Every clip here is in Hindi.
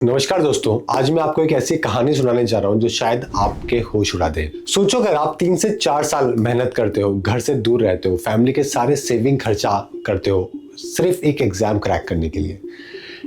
नमस्कार दोस्तों, आज मैं आपको एक ऐसी कहानी सुनाने जा रहा हूं जो शायद आपके होश उड़ा दे। सोचो, अगर आप 3 से 4 साल मेहनत करते हो, घर से दूर रहते हो, फैमिली के सारे सेविंग खर्चा करते हो सिर्फ एक एग्जाम क्रैक करने के लिए।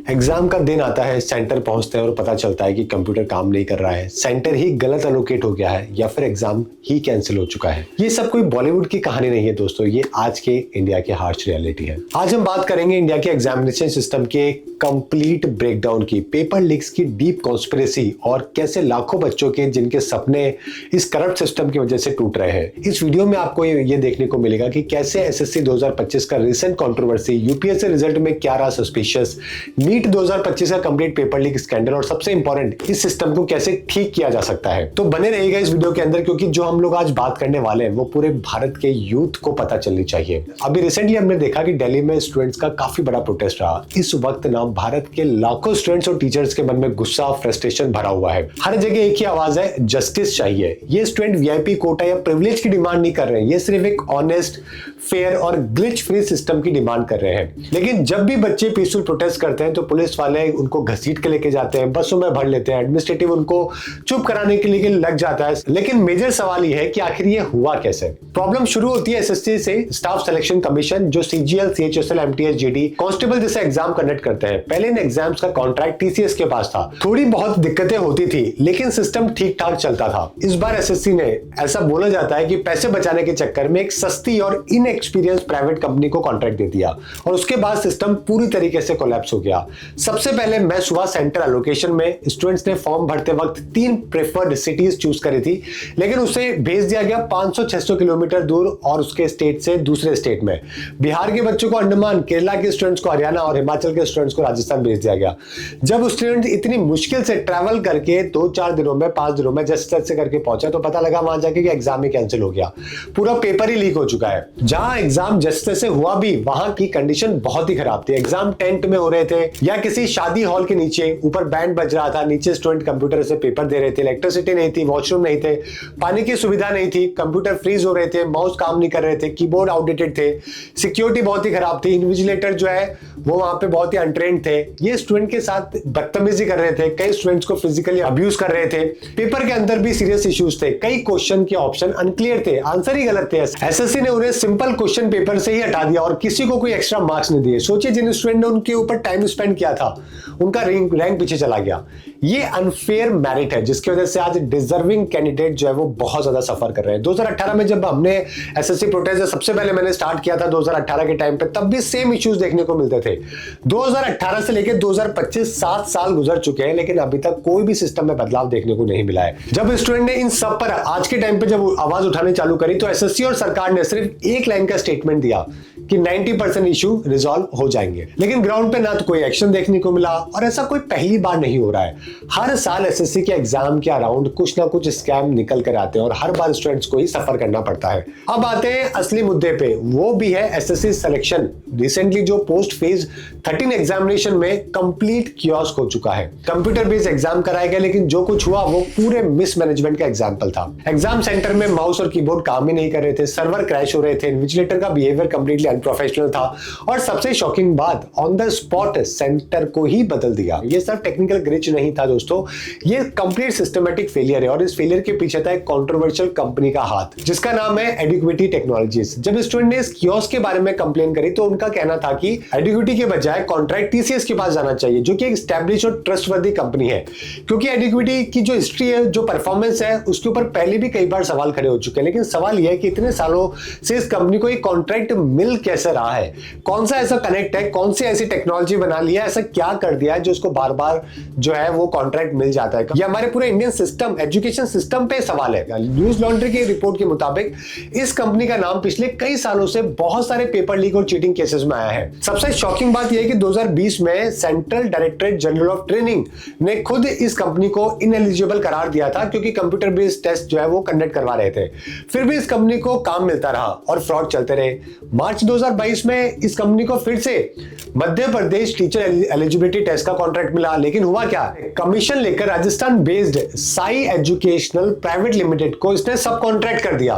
एग्जाम का दिन आता है, सेंटर पहुंचते हैं और पता चलता है कि कंप्यूटर काम नहीं कर रहा है, सेंटर ही गलत एलोकेट हो गया है या फिर एग्जाम ही कैंसिल हो चुका है। ये सब कोई बॉलीवुड की कहानी नहीं है दोस्तों, ये आज के इंडिया की हार्श रियलिटी है। आज हम बात करेंगे इंडिया के एग्जामिनेशन सिस्टम के कंप्लीट ब्रेकडाउन की, पेपर लीक्स की डीप कॉन्स्पिरेसी और कैसे लाखों बच्चों के जिनके सपने इस करप्ट सिस्टम की वजह से टूट रहे हैं। इस वीडियो में आपको ये देखने को मिलेगा कि कैसे एसएससी 2025 का रिसेंट कंट्रोवर्सी, यूपीएससी रिजल्ट में क्या रहा सस्पिशियस, नीट 2025 का कंप्लीट पेपर लीक स्कैंडल और सबसे इंपॉर्टेंट, इस सिस्टम को कैसे ठीक किया जा सकता है। तो बने रहिएगा इस वीडियो के अंदर, क्योंकि जो हम लोग आज बात करने वाले हैं वो पूरे भारत के यूथ को पता चलनी चाहिए। अभी रिसेंटली हमने देखा कि दिल्ली में स्टूडेंट्स का काफी बड़ा प्रोटेस्ट रहा। इस वक्त ना भारत के लाखों स्टूडेंट्स और टीचर्स के मन में गुस्सा, फ्रस्ट्रेशन भरा हुआ है। हर जगह एक ही आवाज है, जस्टिस चाहिए। ये स्टूडेंट वीआईपी कोटा या प्रिविलेज की डिमांड नहीं कर रहे हैं, ये सिर्फ एक ऑनेस्ट, फेयर और ग्लिच फ्री सिस्टम की डिमांड कर रहे हैं। लेकिन जब भी बच्चे पीसफुल प्रोटेस्ट करते हैं तो पुलिस वाले उनको घसीट के लेके जाते हैं, बसों में भर लेते हैं, एडमिनिस्ट्रेटिव उनको चुप कराने के लिए लग जाता है। लेकिन मेजर सवाल ये है कि आखिर ये हुआ कैसे। प्रॉब्लम शुरू होती है एसएससी से। स्टाफ सिलेक्शन कमीशन जो CGL, CHSL, MTS, GD, constable जैसे एग्जाम कंडक्ट करते हैं, पहले इन एग्जाम्स का कॉन्ट्रैक्ट टीसीएस के पास था। थोड़ी बहुत दिक्कतें होती थी लेकिन सिस्टम ठीक ठाक चलता था। इस बार एसएससी ने, ऐसा बोला जाता है कि पैसे बचाने के चक्कर में, एक सस्ती और इनएक्सपीरियंस प्राइवेट कंपनी को कॉन्ट्रैक्ट दे दिया और उसके बाद सिस्टम पूरी तरीके से कोलैप्स हो गया। सबसे पहले मैच हुआ सेंटर एलोकेशन में। स्टूडेंट्स ने फॉर्म भरते वक्त 3 प्रेफर्ड सिटीज चूज करी थी, लेकिन उसे भेज दिया गया 500-600 किलोमीटर दूर और उसके स्टेट से दूसरे स्टेट में। बिहार के बच्चों को अंडमान, केरला के स्टूडेंट्स को हरियाणा और हिमाचल के स्टूडेंट्स को राजस्थान भेज दिया गया। जब स्टूडेंट इतनी मुश्किल से ट्रैवल करके 2-4 दिनों में, 5 दिनों में जस्ट से करके पहुंचा तो पता लगा वहां जाके कि एग्जाम ही कैंसिल हो गया, पूरा पेपर ही लीक हो चुका है। जहां एग्जाम जस्ट से हुआ भी, वहां की कंडीशन बहुत ही खराब थी। एग्जाम टेंट में हो रहे थे या किसी शादी हॉल के नीचे, ऊपर बैंड बज रहा था, नीचे स्टूडेंट कंप्यूटर से पेपर दे रहे थे, इलेक्ट्रिसिटी नहीं थी, वॉशरूम नहीं थे, पानी की सुविधा नहीं थी, कंप्यूटर फ्रीज हो रहे थे, माउस काम नहीं कर रहे थे, कीबोर्ड आउटडेटेड थे, सिक्योरिटी बहुत ही खराब थी, इन्विजिलेटर जो है वो वहां पे बहुत ही अनट्रेन्ड थे, ये स्टूडेंट के साथ बदतमीजी कर रहे थे, कई स्टूडेंट्स को फिजिकली अब्यूज कर रहे थे। पेपर के अंदर भी सीरियस इश्यूज थे, कई क्वेश्चन के ऑप्शन अनक्लियर थे, आंसर ही गलत थे। एसएससी ने उन्हें सिंपल क्वेश्चन पेपर से ही हटा दिया और किसी को कोई एक्स्ट्रा मार्क्स नहीं दिए। सोचिए, जिन स्टूडेंट ने उनके ऊपर टाइम स्पेंड किया था उनका रैंक पीछे चला गया। ये अनफेयर मेरिट है जिसकी वजह से आज डिजर्विंग कैंडिडेट जो है वो बहुत ज्यादा सफर कर रहे हैं। 2018 में जब हमने एसएससी प्रोटेस्ट सबसे पहले मैंने स्टार्ट किया था 2018 के टाइम पे, तब भी सेम इश्यूज देखने को मिलते थे। 2018 से लेकर 2025 7 साल गुजर चुके हैं लेकिन अभी तक कोई भी सिस्टम में बदलाव देखने को नहीं मिला है। जब स्टूडेंट ने इन सब पर आज के टाइम पे जब आवाज उठाने चालू करी तो एसएससी और सरकार ने सिर्फ एक लाइन का स्टेटमेंट दिया कि 90% इशू रिजॉल्व हो जाएंगे, लेकिन ग्राउंड पे ना तो कोई एक्शन देखने को मिला और ऐसा कोई पहली बार नहीं हो रहा है। हर साल एसएससी के एग्जाम के अराउंड कुछ ना कुछ स्कैम निकल कर आते हैं और हर बार स्टूडेंट्स को ही सफर करना पड़ता है। अब आते हैं असली मुद्दे पे, वो भी है एसएससी सिलेक्शन। रिसेंटली जो पोस्ट फेज 13 एग्जामिनेशन में कंप्लीट कियोस्क हो चुका है। कंप्यूटर बेस्ड एग्जाम कराया गया लेकिन जो कुछ हुआ वो पूरे मिसमैनेजमेंट का एग्जाम्पल था। एग्जाम सेंटर में माउस और कीबोर्ड काम ही नहीं कर रहे थे, सर्वर क्रैश हो रहे थे, इन्विजिलेटर का बिहेवियर कंप्लीटली अनप्रोफेशनल था और सबसे शॉकिंग बात, ऑन द स्पॉट सेंटर को ही बदल दिया। ये सिर्फ टेक्निकल ग्लिच नहीं था दोस्तों, ये कंप्लीट सिस्टमेटिक फेलियर है और इस फेलियर के पीछे था एक कंट्रोवर्शियल कंपनी का हाथ जिसका नाम है एडिक्विटी टेक्नोलॉजीज। जब स्टूडेंट ने इस कियोस्क के बारे में कंप्लेन करी तो उनका कहना था कि एडिक्विटी के बजाय कॉन्ट्रैक्ट टीसीएस के पास जाना चाहिए, जो कि एक एस्टैब्लिश और ट्रस्टवर्दी कंपनी है, क्योंकि एडिक्विटी की जो हिस्ट्री है, जो परफॉर्मेंस है, उसके ऊपर पहले भी कई बार सवाल खड़े हो चुके हैं। लेकिन सवाल यह है कि इतने सालों से इस कंपनी को एक कॉन्ट्रैक्ट मिल कैसे रहा है, कौन सा ऐसा कनेक्ट है, कौन सी ऐसी टेक्नोलॉजी बना लिया, ऐसा क्या कर दिया है जो उसको बार बार जो है वो कॉन्ट्रैक्ट मिल जाता है। ये हमारे पूरे इंडियन सिस्टम, एजुकेशन सिस्टम पे सवाल है। न्यूज लॉन्ड्री की रिपोर्ट के मुताबिक इस कंपनी का नाम पिछले कई सालों से बहुत सारे पेपर लीक और चीटिंग केसेस में आया है। सबसे शॉकिंग बात यह है कि 2020 में central directorate general of training ने खुद इस कंपनी को इनएलिजिबल करार दिया था क्योंकि कंप्यूटर बेस्ड टेस्ट जो है वो कंडक्ट करवा रहे थे। फिर भी इस कंपनी को काम मिलता रहा और फ्रॉड चलते रहे। मार्च 2022 में इस कंपनी को फिर से Madhya Pradesh teacher eligibility test का कॉन्ट्रैक्ट मिला, लेकिन हुआ क्या, कमीशन लेकर Rajasthan based Sai educational private limited को इसने सब कॉन्ट्रैक्ट कर दिया।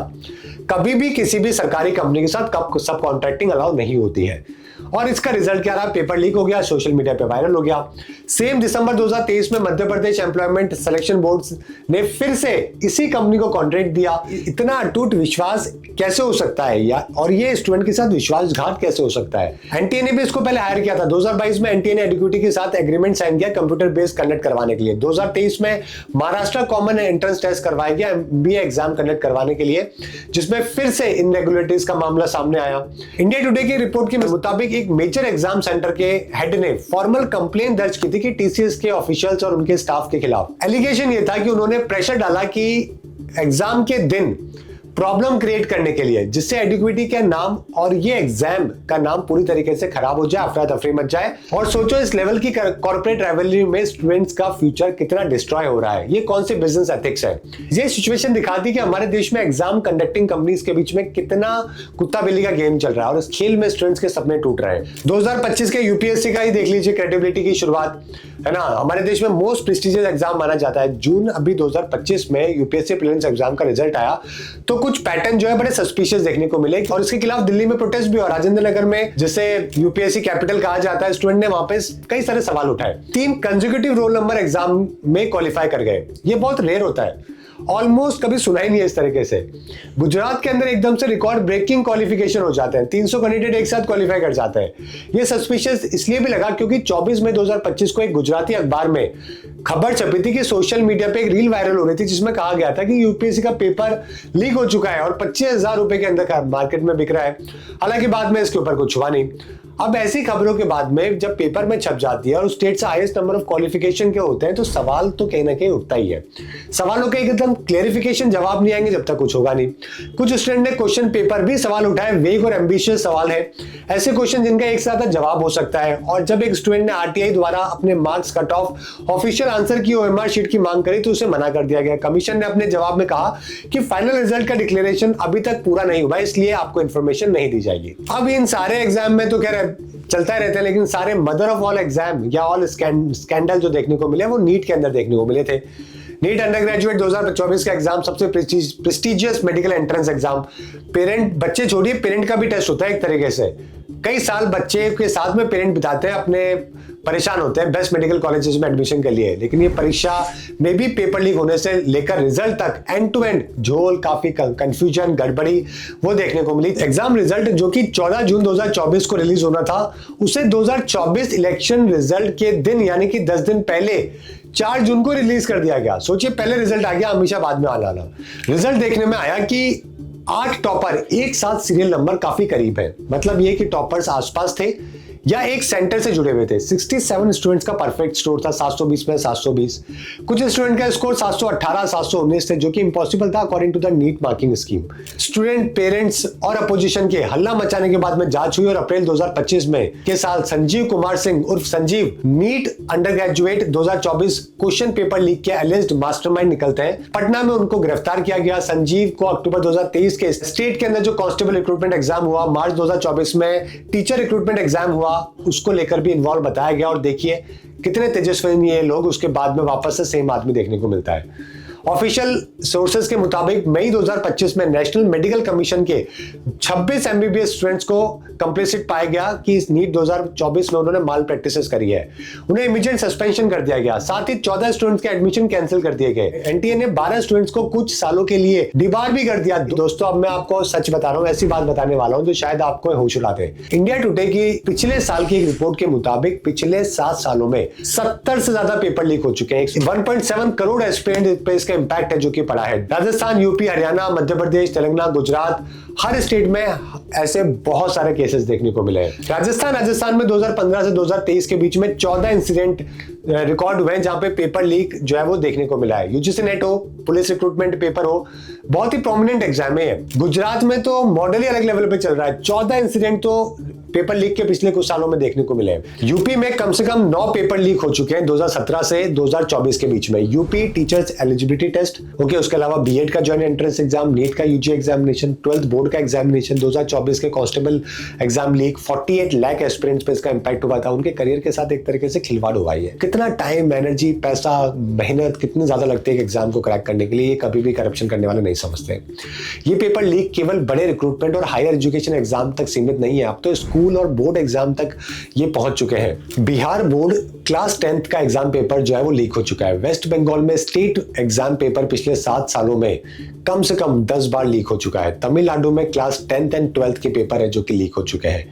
कभी भी किसी भी सरकारी कंपनी के साथ सब कॉन्ट्रैक्टिंग अलाउ नहीं होती है और इसका रिजल्ट क्या रहा, पेपर लीक हो गया, सोशल मीडिया पे वायरल हो गया। सेम दिसंबर 2023 में Madhya Pradesh employment selection board ने फिर से इसी कंपनी को कॉन्ट्रैक्ट दिया। इतना अटूट विश्वास कैसे हो सकता है या और ये स्टूडेंट के साथ विश्वासघात कैसे हो सकता है। एनटीए ने भी इसको पहले हायर किया था। 2022 में एनटीए ने एडुकेटी के साथ एग्रीमेंट साइन किया कंप्यूटर बेस्ड कंडक्ट करवाने के लिए। 2023 में महाराष्ट्र कॉमन एंट्रेंस टेस्ट करवाया गया एमबीए एग्जाम कंडक्ट करवाने के लिए, जिसमें फिर से इनरेगुलरिटीज का मामला सामने आया। इंडिया टुडे की रिपोर्ट के मुताबिक एक मेजर एग्जाम सेंटर के हेड ने फॉर्मल कंप्लेंट दर्ज की थी कि टीसीएस के ऑफिशियल्स और उनके स्टाफ के खिलाफ। एलिगेशन ये था कि उन्होंने प्रेशर डाला कि एग्जाम के दिन प्रॉब्लम क्रिएट करने के लिए, जिससे एडुकेटी का नाम और ये एग्जाम का नाम पूरी तरीके से खराब हो जाए, अफरा तफरी मच जाए। और सोचो इस लेवल की कॉर्पोरेट राइवलरी में स्टूडेंट्स का फ्यूचर कितना डिस्ट्रॉय हो रहा है। ये कौन से बिजनेस एथिक्स है। ये सिचुएशन दिखाती कि हमारे देश में एग्जाम कंडक्टिंग कंपनीज के बीच में कितना कुत्ता बिल्ली का गेम चल रहा है और इस खेल में स्टूडेंट्स के सपने टूट रहे हैं। 2025 के यूपीएससी का ही देख लीजिए, क्रेडिबिलिटी की शुरुआत है ना। हमारे देश में मोस्ट प्रेस्टिजियस एग्जाम माना जाता है। जून अभी 2025 में यूपीएससी प्रीलिम्स एग्जाम का रिजल्ट आया तो कुछ पैटर्न जो है बड़े सस्पिशियस देखने को मिले और इसके खिलाफ दिल्ली में प्रोटेस्ट भी हुआ। राजेंद्र नगर में, जिसे यूपीएससी कैपिटल कहा जाता है, स्टूडेंट ने वहां पे कई सारे सवाल उठाए। 3 कंसेक्यूटिव रोल नंबर एग्जाम में क्वालिफाई कर गए। ये बहुत रेयर होता है, ऑलमोस्ट कभी सुना ही नहीं है इस तरीके से। गुजरात के अंदर एकदम से रिकॉर्ड ब्रेकिंग क्वालिफिकेशन हो जाते हैं, 300 कैंडिडेट एक साथ क्वालिफाई कर जाते हैं। ये सस्पिशियस इसलिए भी लगा क्योंकि 24 मई 2025 को एक गुजराती अखबार में खबर छपी थी कि सोशल मीडिया पे एक रील वायरल हो रही थी जिसमें कहा गया था कि यूपीएससी का पेपर लीक हो चुका है और 25,000 रुपए के अंदर मार्केट में बिक रहा है। हालांकि बाद में इसके ऊपर कुछ हुआ नहीं। अब ऐसी खबरों के बाद में जब पेपर में छप जाती है और स्टेट से हाईएस्ट नंबर ऑफ क्वालिफिकेशन के होते हैं तो सवाल तो कहीं ना कहीं उठता ही है। सवालों के एकदम क्लेरिफिकेशन जवाब नहीं आएंगे जब तक कुछ होगा नहीं। कुछ स्टूडेंट ने क्वेश्चन पेपर भी सवाल उठाए, वेग और एम्बिशियस सवाल है, ऐसे क्वेश्चन जिनका एक साथ जवाब हो सकता है। और जब एक स्टूडेंट ने आरटीआई द्वारा अपने marks cut off official answer की ओएमआर शीट की मांग करी तो उसे मना कर दिया गया। कमीशन ने अपने जवाब में कहा कि फाइनल रिजल्ट का डिक्लेरेशन अभी तक पूरा नहीं हुआ, इसलिए आपको इंफॉर्मेशन नहीं दी जाएगी। अब इन सारे एग्जाम में तो कह रहे चलता रहता है, लेकिन सारे मदर ऑफ ऑल एग्जाम या ऑल स्कैंडल जो देखने को मिले वो नीट के अंदर देखने को मिले थे। नीट अंडर ग्रेजुएट 2024 का एग्जाम सबसे प्रेस्टिजियस मेडिकल एंट्रेंस एग्जाम। बच्चे छोड़िए, पेरेंट का भी टेस्ट होता है एक तरीके से। कई साल बच्चे के साथ में पेरेंट बिताते हैं, अपने परेशान होते हैं बेस्ट मेडिकल कॉलेजेस में एडमिशन के लिए। लेकिन ये परीक्षा में भी पेपर लीक होने से लेकर रिजल्ट तक एंड टू एंड झोल, काफी कंफ्यूजन, गड़बड़ी वो देखने को मिली। एग्जाम रिजल्ट जो कि 14 जून 2024 को रिलीज होना था, उसे 2024 इलेक्शन रिजल्ट के दिन यानी कि 10 दिन पहले 4 जून को रिलीज कर दिया गया। सोचिए, पहले रिजल्ट आ गया, हमेशा बाद में आना। रिजल्ट देखने में आया कि 8 टॉपर एक साथ सीरियल नंबर काफी करीब है। मतलब ये कि टॉपर्स आसपास थे या एक सेंटर से जुड़े हुए थे। 67 स्टूडेंट्स का परफेक्ट स्कोर था, 720 में 720। कुछ स्टूडेंट का स्कोर 718, 719 थे, जो कि इम्पॉसिबल था according to the NEET marking scheme. Student, parents और अपोजिशन के हल्ला मचाने के बाद में जांच हुई और अप्रैल 2025 में के साल संजीव कुमार सिंह उर्फ Sanjeev, NEET undergraduate 2024 question paper leak के एलिज्ड मास्टरमाइंड निकलते हैं। पटना में उनको गिरफ्तार किया गया। संजीव को अक्टूबर 2023 के स्टेट के अंदर जो कांस्टेबल रिक्रूटमेंट एग्जाम हुआ, मार्च 2024 में टीचर रिक्रूटमेंट एग्जाम हुआ, उसको लेकर भी इन्वॉल्व बताया गया। और देखिए कितने तेजस्वी ये लोग, उसके बाद में वापस से सेम आदमी देखने को मिलता है। ऑफिशियल सोर्सेज के मुताबिक मई 2025 में नेशनल मेडिकल कमीशन के 26 एमबीबीएस स्टूडेंट्स को कंप्लिसिट पाया गया कि इस नीट 2024 में उन्होंने माल प्रैक्टिसेस करी है। उन्हें इमीडिएट सस्पेंशन कर दिया गया। साथ ही 14 स्टूडेंट्स के एडमिशन कैंसिल कर दिए गए। एनटीए ने 12 स्टूडेंट्स को कुछ सालों के लिए डिबार भी कर दिया। दोस्तों, अब मैं आपको सच बता रहा हूं, ऐसी बात बताने वाला हूं जो शायद आपको होश उड़ा दे। इंडिया टुडे की पिछले साल की एक रिपोर्ट के मुताबिक पिछले 7 सालों में 70 से ज्यादा पेपर लीक हो चुके हैं। 1.7 करोड़ एस्पिरेंट पे इसका इंपैक्ट है जो कि पड़ा है। राजस्थान, यूपी, हरियाणा, मध्य प्रदेश, तेलंगाना, गुजरात, हर स्टेट में ऐसे बहुत सारे केसेस देखने को मिले हैं। राजस्थान में 2015 से 2023 के बीच में 14 इंसिडेंट रिकॉर्ड हुए हैं जहां पे पेपर लीक जो है वो देखने को मिला है। यूजीसी नेट हो, पुलिस रिक्रूटमेंट पेपर हो, बहुत ही प्रोमिनेंट एग्जाम है। गुजरात में तो मॉडल ही अलग लेवल पे चल रहा है। 14 इंसिडेंट तो पेपर लीक के पिछले कुछ सालों में देखने को मिले हैं। यूपी में कम से कम 9 पेपर लीक हो चुके हैं 2017 से 2024 के बीच में। UP teachers eligibility test, okay, उसके अलावा बीएड का जॉइंट एंट्रेंस एग्जाम, नीट का UG examination, 12th board board का एग्जामिनेशन, 2024 के constable exam leak, 48 lakh aspirants पे इसका इंपैक्ट हुआ था। उनके करियर के साथ एक तरीके से खिलवाड़ हुआ है। कितना टाइम, एनर्जी, पैसा, मेहनत कितनी ज्यादा लगती है एग्जाम को क्रैक करने के लिए, ये कभी भी करप्शन करने वाले नहीं समझते। ये पेपर लीक केवल बड़े रिक्रूटमेंट और हायर एजुकेशन एग्जाम तक सीमित नहीं है, अब तो स्कूल और बोर्ड एग्जाम तक ये पहुंच चुके हैं। बिहार बोर्ड क्लास 10th का एग्जाम पेपर जो है वो लीक हो चुका है। वेस्ट बंगाल में स्टेट एग्जाम पेपर पिछले 7 सालों में कम से कम 10 बार लीक हो चुका है। तमिलनाडु में क्लास 10th एंड 12th के पेपर है जो कि लीक हो चुके हैं।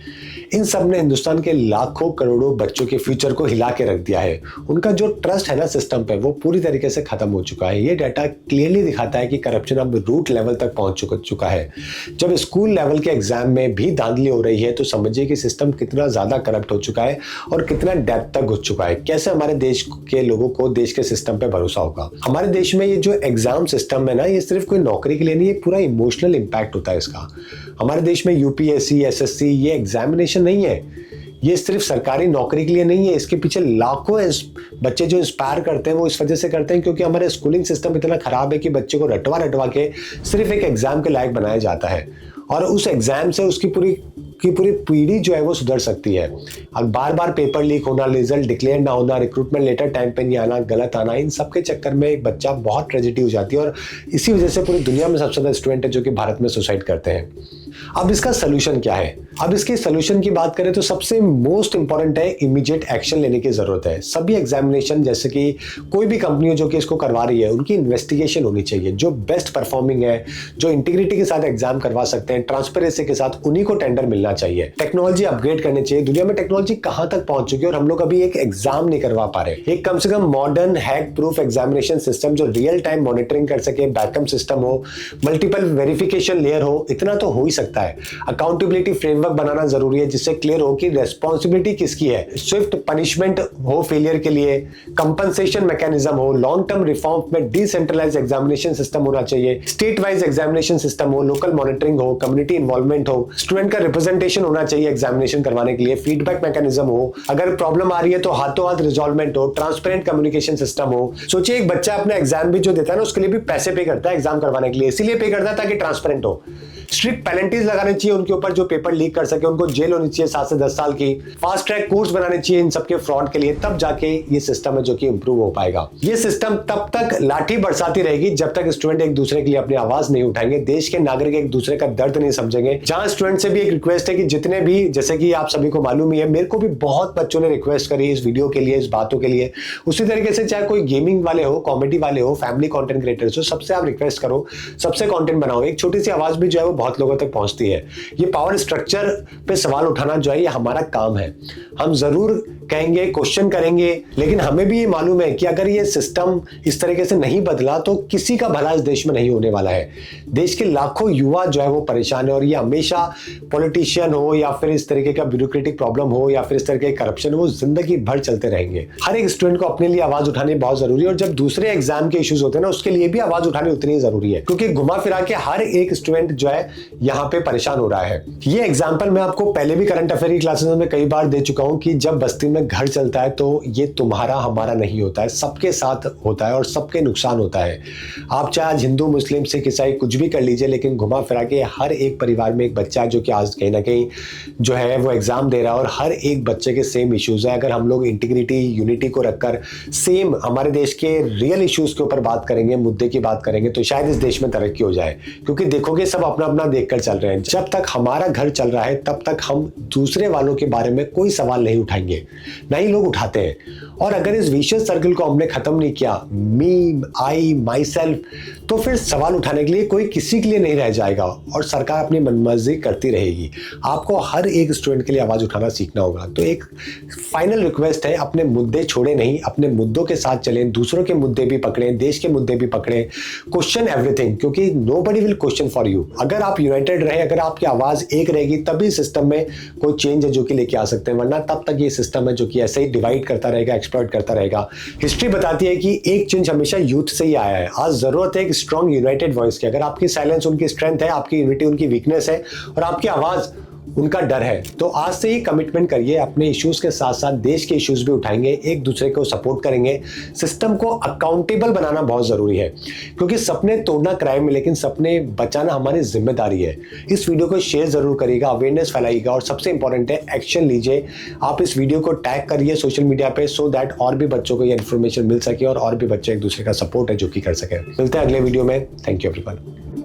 इन सब ने हिंदुस्तान के लाखों करोड़ों बच्चों के फ्यूचर को हिला के रख दिया है। उनका जो ट्रस्ट है ना सिस्टम पे, वो पूरी तरीके से खत्म हो चुका है। ये डाटा क्लियरली दिखाता है कि करप्शन अब रूट लेवल तक पहुंच चुका है। जब स्कूल लेवल के एग्जाम में भी धांधली हो रही है तो समझिए कि सिस्टम कितना ज्यादा करप्ट हो चुका है और कितना डेप्थ तक घुस चुका है। कैसे हमारे देश के लोगों को देश के सिस्टम पे भरोसा होगा? हमारे देश में ये जो एग्जाम सिस्टम है ना, ये सिर्फ कोई नौकरी के लिए नहीं, ये पूरा इमोशनल इंपैक्ट होता है इसका। हमारे देश में यूपीएससी, एसएससी ये एग्जामिनेशन नहीं है, ये सिर्फ सरकारी नौकरी के लिए नहीं है। इसके पीछे लाखों बच्चे जो इंस्पायर करते हैं वो इस वजह से करते हैं क्योंकि हमारे स्कूलिंग सिस्टम इतना खराब है कि बच्चे को रटवा रटवा के सिर्फ एक एग्जाम के लायक बनाया जाता है और उस एग्जाम से उसकी पूरी पीढ़ी जो है वो सुधर सकती है। अब बार बार पेपर लीक होना, रिजल्ट डिक्लेयर ना होना, रिक्रूटमेंट लेटर टाइम पे नहीं आना, गलत आना, इन सब के चक्कर में एक बच्चा बहुत ट्रेजेडी हो जाती है और इसी वजह से पूरी दुनिया में सबसे ज्यादा स्टूडेंट है जो कि भारत में सुसाइड करते हैं। अब इसका सोल्यूशन क्या है? अब इसके सोल्यूशन की बात करें तो सबसे मोस्ट इंपॉर्टेंट है इमीडिएट एक्शन लेने की जरूरत है। सभी एग्जामिनेशन जैसे कि कोई भी कंपनी हो जो कि इसको करवा रही है, उनकी इन्वेस्टिगेशन होनी चाहिए। जो बेस्ट परफॉर्मिंग है, जो इंटीग्रिटी के साथ एग्जाम करवा सकते हैं, ट्रांसपेरेंसी के साथ, उन्हीं को टेंडर मिलना चाहिए। टेक्नोलॉजी अपग्रेड करनी चाहिए। दुनिया में टेक्नोलॉजी कहां तक पहुंच चुकी है और हम लोग अभी एक एग्जाम नहीं करवा पा रहे। एक कम से कम modern hack proof examination system जो रियल टाइम मॉनिटरिंग कर सके, बैकअप सिस्टम हो, मल्टीपल वेरिफिकेशन लेयर हो, इतना तो हो ही सकता है। अकाउंटेबिलिटी फ्रेमवर्क बनाना जरूरी है जिससे क्लियर हो कि रेस्पॉन्सिबिलिटी किसकी है। स्विफ्ट पनिशमेंट हो फेलियर के लिए, कंपनसेशन मैकेनिज्म हो, लॉन्ग टर्म रिफॉर्म में डिसेंट्रलाइज्ड एग्जामिनेशन सिस्टम होना चाहिए, स्टेट वाइज एग्जामिनेशन सिस्टम हो, लोकल मॉनिटरिंग हो, कम्युनिटी इन्वॉल्वमेंट हो, स्टूडेंट का रिप्रेजेंटेशन होना चाहिए एग्जामिनेशन करवाने के लिए, फीडबैक मैकेनिज्म हो, अगर प्रॉब्लम आ रही है तो हाथों हाथ रिजॉल्वमेंट हो, ट्रांसपेरेंट कम्युनिकेशन सिस्टम हो। सोचिए एक बच्चा अपना एग्जाम भी जो देता है ना उसके लिए भी पैसे पे करता है एग्जाम करवाने के लिए, इसीलिए पे करता है ताकि ट्रांसपेरेंट हो। स्ट्रिक्ट पेनल्टीज लगाने चाहिए उनके ऊपर जो पेपर लीक कर सके, उनको जेल होनी चाहिए 7 से 10 साल की। फास्ट ट्रैक कोर्स बनाने चाहिए इन सबके फ्रॉड के लिए, तब जाके ये सिस्टम है जो कि इंप्रूव हो पाएगा। ये सिस्टम तब तक लाठी बरसाती रहेगी जब तक स्टूडेंट एक दूसरे के लिए अपनी आवाज नहीं उठाएंगे, देश के नागरिक एक दूसरे का दर्द नहीं समझेंगे। जहां स्टूडेंट से भी एक रिक्वेस्ट है कि जितने भी, जैसे कि आप सभी को मालूम ही है, मेरे को भी बहुत बच्चों ने रिक्वेस्ट करी इस वीडियो के लिए, इस बातों के लिए, उसी तरीके से चाहे कोई गेमिंग वाले हो, कॉमेडी वाले हो, फैमिली कंटेंट क्रिएटर्स हो, सबसे आप रिक्वेस्ट करो, सबसे कंटेंट बनाओ। एक छोटी सी आवाज भी जो है वो बहुत लोगों तक पहुंचती है। ये पावर स्ट्रक्चर पे सवाल उठाना जो है ये हमारा काम है। हम जरूर कहेंगे, क्वेश्चन करेंगे, लेकिन हमें भी ये मालूम है कि अगर ये सिस्टम इस तरीके से नहीं बदला तो किसी का भला इस देश में नहीं होने वाला है। देश के लाखों युवा जो है वो परेशान है और ये हमेशा पॉलिटिशियन हो या फिर इस तरीके का ब्यूरोक्रेटिक प्रॉब्लम हो या फिर इस तरह के करप्शन, वो जिंदगी भर चलते रहेंगे। हर एक स्टूडेंट को अपने लिए आवाज उठानी बहुत जरूरी है और जब दूसरे एग्जाम के इश्यूज होते हैं ना उसके लिए भी आवाज उठानी उतनी ही जरूरी है, क्योंकि घुमा फिरा के हर एक स्टूडेंट जो है यहाँ पे परेशान हो रहा है। ये एग्जाम्पल मैं आपको पहले भी करंट अफेयर की क्लासेस में कई बार दे चुका हूं कि जब बस्ती में घर चलता है तो ये तुम्हारा हमारा नहीं होता है, सबके साथ होता है और सबके नुकसान होता है। आप चाहे आज हिंदू, मुस्लिम, सिख, ईसाई कुछ भी कर लीजिए, लेकिन घुमा फिरा के हर एक परिवार में एक बच्चा है जो कि आज कहीं ना कहीं जो है वो एग्जाम दे रहा है और हर एक बच्चे के सेम इश्यूज है। अगर हम लोग इंटीग्रिटी, यूनिटी को रखकर सेम हमारे देश के रियल इश्यूज के ऊपर बात करेंगे, मुद्दे की बात करेंगे, तो शायद इस देश में तरक्की हो जाए। क्योंकि देखोगे सब अपना अपना देखकर चल रहे हैं। जब तक हमारा घर चल रहा है तब तक हम दूसरे वालों के बारे में कोई सवाल नहीं उठाएंगे, ना ही लोग उठाते हैं। और अगर इस विशियस सर्कल को हमने खत्म नहीं किया, मी, आई, माई सेल्फ, तो फिर सवाल उठाने के लिए कोई किसी के लिए नहीं रह जाएगा और सरकार अपनी मनमर्जी करती रहेगी। आपको हर एक स्टूडेंट के लिए आवाज उठाना सीखना होगा। तो एक फाइनल रिक्वेस्ट है, अपने मुद्दे छोड़े नहीं, अपने मुद्दों के साथ चलें, दूसरों के मुद्दे भी पकड़ें, देश के मुद्दे भी पकड़ें, क्वेश्चन एवरीथिंग, क्योंकि nobody will question for you. अगर आप यूनाइटेड रहे, अगर आपकी आवाज एक रहेगी, तभी सिस्टम में कोई चेंज है जो कि लेके आ सकते हैं, वरना तब तक ये सिस्टम है जो कि ऐसे ही डिवाइड करता रहेगा, एक्सप्लॉइट करता रहेगा। हिस्ट्री बताती है कि एक चेंज हमेशा यूथ से ही आया है। आज जरूरत है एक स्ट्रॉन्ग यूनाइटेड वॉइस की। अगर आपकी साइलेंस उनकी स्ट्रेंथ है, आपकी यूनिटी उनकी वीकनेस है और आपकी आवाज उनका डर है। तो आज से ही कमिटमेंट करिए, अपने इश्यूज के साथ साथ देश के इश्यूज भी उठाएंगे, एक दूसरे को सपोर्ट करेंगे। सिस्टम को अकाउंटेबल बनाना बहुत जरूरी है, क्योंकि सपने तोड़ना क्राइम है लेकिन सपने बचाना हमारी जिम्मेदारी है। इस वीडियो को शेयर जरूर करिएगा, अवेयरनेस फैलाइएगा और सबसे इंपॉर्टेंट है एक्शन लीजिए। आप इस वीडियो को टैग करिए सोशल मीडिया पे, सो दैट और भी बच्चों को ये इन्फॉर्मेशन मिल सके और भी बच्चे एक दूसरे का सपोर्ट है जो कि कर सके। मिलते हैं अगले वीडियो में। Thank you everyone.